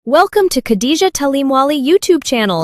Welcome to Khadija Talimwali YouTube channel.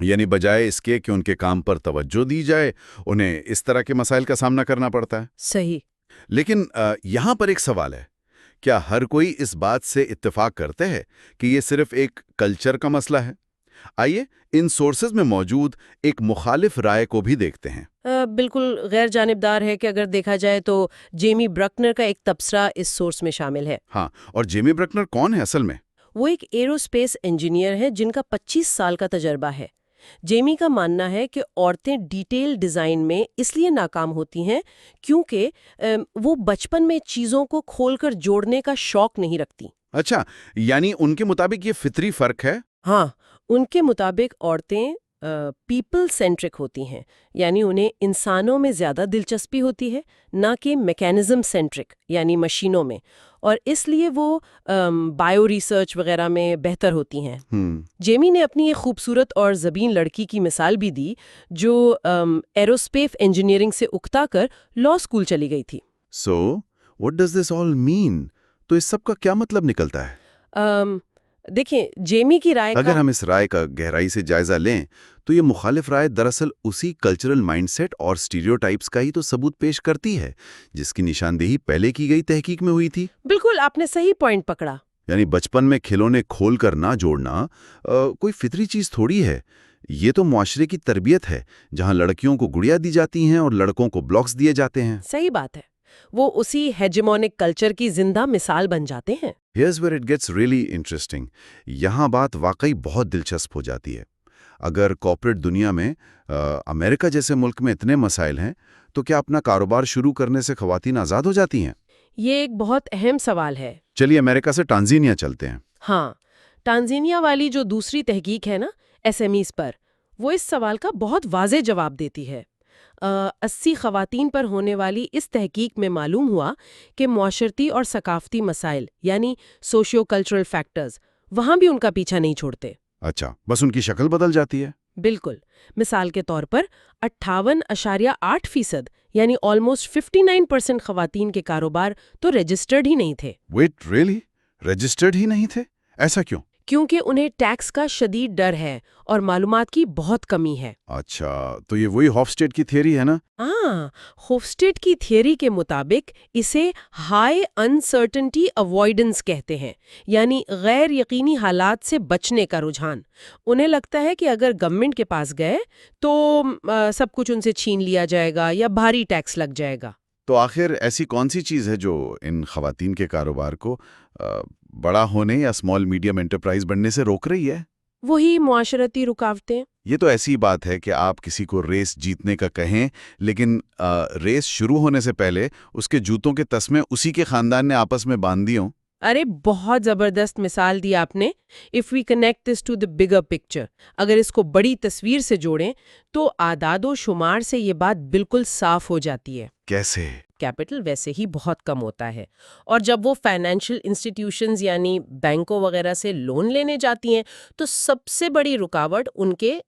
یعنی بجائے اس کے کہ ان کے کام پر توجہ دی جائے، انہیں اس طرح کے مسائل کا سامنا کرنا پڑتا ہے۔ صحیح۔ لیکن یہاں پر ایک سوال ہے، کیا ہر کوئی اس بات سے اتفاق کرتے ہیں کہ یہ صرف ایک کلچر کا مسئلہ ہے؟ آئیے ان سورسز میں موجود ایک مخالف رائے کو بھی دیکھتے ہیں۔ بالکل غیر جانبدار ہے کہ اگر دیکھا جائے تو جیمی برکنر کا ایک تبصرہ اس سورس میں شامل ہے۔ ہاں، اور جیمی برکنر کون ہے اصل میں؟ وہ ایک ایروسپیس انجینئر ہے جن کا 25 سال کا تجربہ ہے۔ جیمی کا ماننا ہے کہ عورتیں ڈیٹیل ڈیزائن میں اس لیے ناکام ہوتی ہیں کیونکہ وہ بچپن میں چیزوں کو کھول کر جوڑنے کا شوق نہیں رکھتی۔ اچھا، یعنی ان کے مطابق یہ فطری فرق ہے؟ ہاں، ان کے مطابق عورتیں پیپل سینٹرک ہوتی ہیں، یعنی انہیں انسانوں میں زیادہ دلچسپی ہوتی ہے، نہ کہ میکینزم سینٹرک یعنی مشینوں میں، اور اس لیے وہ بائیو ریسرچ وغیرہ میں بہتر ہوتی ہیں۔ جیمی نے اپنی ایک خوبصورت اور زبین لڑکی کی مثال بھی دی جو ایروسپیس انجینئرنگ سے اکتا کر لا اسکول چلی گئی تھی۔ سو واٹ ڈز دس آل مین؟ تو اس سب کا کیا مطلب نکلتا ہے؟ دیکھیں، جیمی کی رائے اگر ہم اس رائے کا گہرائی سے جائزہ لیں تو یہ مخالف رائے دراصل اسی کلچرل مائنڈ سیٹ اور سٹیریوٹائپس کا ہی تو ثبوت پیش کرتی ہے جس کی نشاندہی پہلے کی گئی تحقیق میں ہوئی تھی۔ بالکل، آپ نے صحیح پوائنٹ پکڑا۔ یعنی بچپن میں کھلونے کھول کر نہ جوڑنا کوئی فطری چیز تھوڑی ہے، یہ تو معاشرے کی تربیت ہے جہاں لڑکیوں کو گڑیا دی جاتی ہیں اور لڑکوں کو بلاکس دیے جاتے ہیں۔ صحیح بات ہے، وہ اسی ہیجمونک کلچر کی زندہ مثال بن جاتے ہیں۔ Here's where it gets really interesting. یہاں بات واقعی بہت دلچسپ ہو جاتی ہے۔ اگر کارپوریٹ دنیا میں امریکہ جیسے ملک میں اتنے مسائل ہیں تو کیا اپنا کاروبار شروع کرنے سے خواتین آزاد ہو جاتی ہیں؟ یہ ایک بہت اہم سوال ہے۔ چلیے امریکہ سے ٹانزینیا چلتے ہیں۔ ہاں، ٹانزینیا والی جو دوسری تحقیق ہے نا ایس ایم ایز پر، وہ اس سوال کا بہت واضح جواب دیتی ہے۔ 80 خواتین پر ہونے والی اس تحقیق میں معلوم ہوا کہ معاشرتی اور ثقافتی مسائل یعنی سوشیو کلچرل فیکٹرز وہاں بھی ان کا پیچھا نہیں چھوڑتے۔ اچھا، بس ان کی شکل بدل جاتی ہے؟ بالکل۔ مثال کے طور پر 58.8% یعنی آلموسٹ 59% خواتین کے کاروبار تو رجسٹرڈ ہی نہیں تھے۔ Wait, really? رجسٹرڈ ہی نہیں تھے؟ ایسا کیوں؟ کیونکہ انہیں ٹیکس کا شدید ڈر ہے اور معلومات کی بہت کمی ہے۔ اچھا، تو یہ وہی ہوفسٹیڈ کی تھیوری ہے نا؟ ہاں، ہوفسٹیڈ کی تھیوری کے مطابق اسے ہائی انسرٹنٹی اوائیڈنس کہتے ہیں، یعنی غیر یقینی حالات سے بچنے کا رجحان۔ انہیں لگتا ہے کہ اگر گورنمنٹ کے پاس گئے تو سب کچھ ان سے چھین لیا جائے گا یا بھاری ٹیکس لگ جائے گا۔ تو آخر ایسی کون سی چیز ہے جو ان خواتین کے کاروبار کو بڑا ہونے یا اسمال میڈیم انٹرپرائز بننے سے روک رہی ہے؟ وہی معاشرتی رکاوٹیں۔ یہ تو ایسی بات ہے کہ آپ کسی کو ریس جیتنے کا کہیں لیکن ریس شروع ہونے سے پہلے اس کے جوتوں کے تسمے اسی کے خاندان نے آپس میں باندھ دی ہوں۔ ارے بہت زبردست مثال دی آپ نے۔ If we connect this to the bigger picture, اگر اس کو بڑی تصویر سے جوڑیں تو اعداد و شمار سے یہ بات بالکل صاف ہو جاتی ہے۔ کیسے؟ کیپٹل ویسے ہی بہت کم ہوتا ہے، اور جب وہ فائنینشیل انسٹیٹیوشنز یعنی بینکوں وغیرہ سے لون لینے جاتی ہیں تو سب سے بڑی رکاوٹ ان کے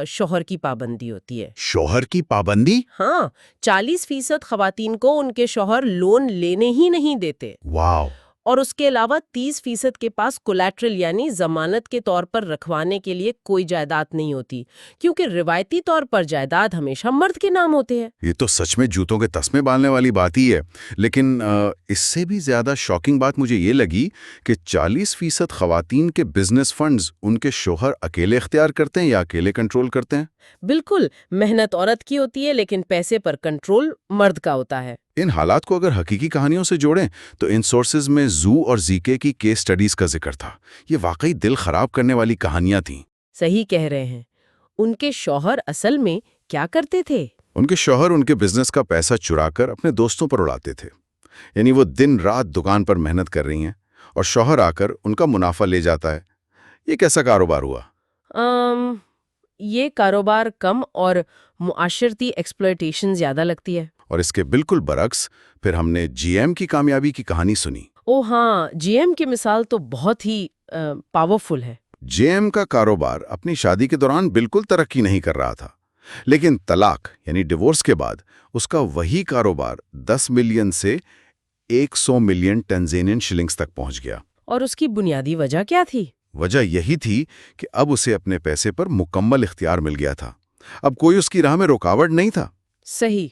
شوہر کی پابندی ہوتی ہے۔ شوہر کی پابندی؟ ہاں، 40% خواتین کو ان کے شوہر لون لینے ہی نہیں دیتے۔ واو! اور اس کے علاوہ 30% کے پاس کولیٹرل یعنی ضمانت کے طور پر رکھوانے کے لیے کوئی جائیداد نہیں ہوتی، کیونکہ روایتی طور پر جائیداد ہمیشہ مرد کے نام ہوتے ہیں۔ یہ تو سچ میں جوتوں کے تسمے باندھنے والی بات ہی ہے، لیکن اس سے بھی زیادہ شاکنگ بات مجھے یہ لگی کہ 40% خواتین کے بزنس فنڈز ان کے شوہر اکیلے اختیار کرتے ہیں یا اکیلے کنٹرول کرتے ہیں؟ بالکل، محنت عورت کی ہوتی ہے لیکن پیسے پر کنٹرول مرد کا ہوتا ہے۔ ان حالات کو اگر حقیقی کہانیوں سے جوڑیں تو ان سورسز میں زو اور زیکے کی کیس سٹڈیز کا ذکر تھا۔ یہ واقعی دل خراب کرنے والی کہانیاں تھیں۔ صحیح کہہ رہے ہیں۔ ان کے شوہر اصل میں کیا کرتے تھے؟ ان کے شوہر ان کے بزنس کا پیسہ چرا کر اپنے دوستوں پر اڑاتے تھے، یعنی وہ دن رات دکان پر محنت کر رہی ہیں اور شوہر آ کر ان کا منافع لے جاتا ہے۔ یہ کیسا کاروبار ہوا؟ یہ کاروبار کم اور معاشرتی ایکسپلائٹیشن زیادہ لگتی ہے۔ اور اس کے بالکل برعکس پھر ہم نے جی ایم کی کامیابی کی کہانی سنی۔ او ہاں، جی ایم کی مثال تو بہت ہی پاورفل ہے۔ جے ایم کا کاروبار اپنی شادی کے دوران بالکل ترقی نہیں کر رہا تھا، لیکن طلاق یعنی ڈیورس کے بعد اس کا وہی کاروبار 10 ملین سے 100 ملین ٹنزینین شلنگز تک پہنچ گیا۔ اور اس کی بنیادی وجہ کیا تھی؟ وجہ یہی تھی کہ اب اسے اپنے پیسے پر مکمل اختیار مل گیا تھا۔ اب کوئی اس کی راہ میں رکاوٹ نہیں تھا۔ صحیح۔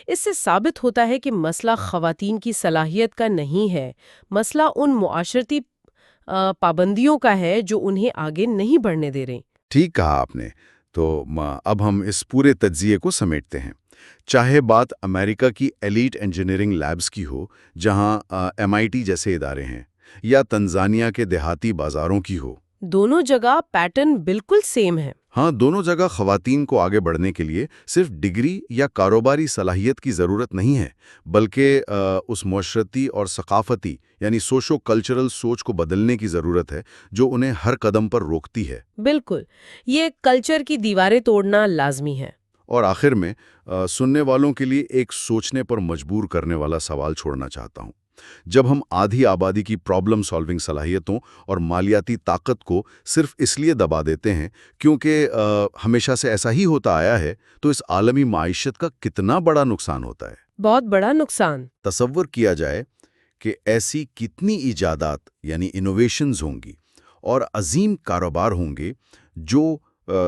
اس سے ثابت ہوتا ہے کہ مسئلہ خواتین کی صلاحیت کا نہیں ہے، مسئلہ ان معاشرتی پابندیوں کا ہے جو انہیں آگے نہیں بڑھنے دے رہے۔ ٹھیک کہا آپ نے۔ تو اب ہم اس پورے تجزیے کو سمیٹتے ہیں۔ چاہے بات امریکہ کی ایلیٹ انجینئرنگ لیبز کی ہو، جہاں MIT جیسے ادارے ہیں، یا تنزانیہ کے دیہاتی بازاروں کی ہو، دونوں جگہ پیٹرن بالکل سیم ہے۔ ہاں، دونوں جگہ خواتین کو آگے بڑھنے کے لیے صرف ڈگری یا کاروباری صلاحیت کی ضرورت نہیں ہے، بلکہ اس معاشرتی اور ثقافتی یعنی سوشو کلچرل سوچ کو بدلنے کی ضرورت ہے جو انہیں ہر قدم پر روکتی ہے۔ بالکل، یہ کلچر کی دیواریں توڑنا لازمی ہے۔ اور آخر میں سننے والوں کے لیے ایک سوچنے پر مجبور کرنے والا سوال چھوڑنا چاہتا ہوں۔ جب ہم آدھی آبادی کی پرابلم سالونگ صلاحیتوں اور مالیاتی طاقت کو صرف اس لیے دبا دیتے ہیں کیونکہ ہمیشہ سے ایسا ہی ہوتا آیا ہے، تو اس عالمی معیشت کا کتنا بڑا نقصان ہوتا ہے۔ بہت بڑا نقصان۔ تصور کیا جائے کہ ایسی کتنی ایجادات یعنی انوویشنز ہوں گی اور عظیم کاروبار ہوں گے جو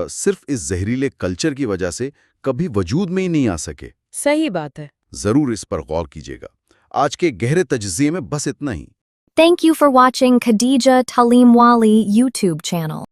صرف اس زہریلے کلچر کی وجہ سے کبھی وجود میں ہی نہیں آ سکے۔ صحیح بات ہے۔ ضرور اس پر غور کیجیے گا۔ آج کے گہرے تجزیے میں بس اتنا ہی۔ Thank you for watching Khadija Talimwali YouTube channel.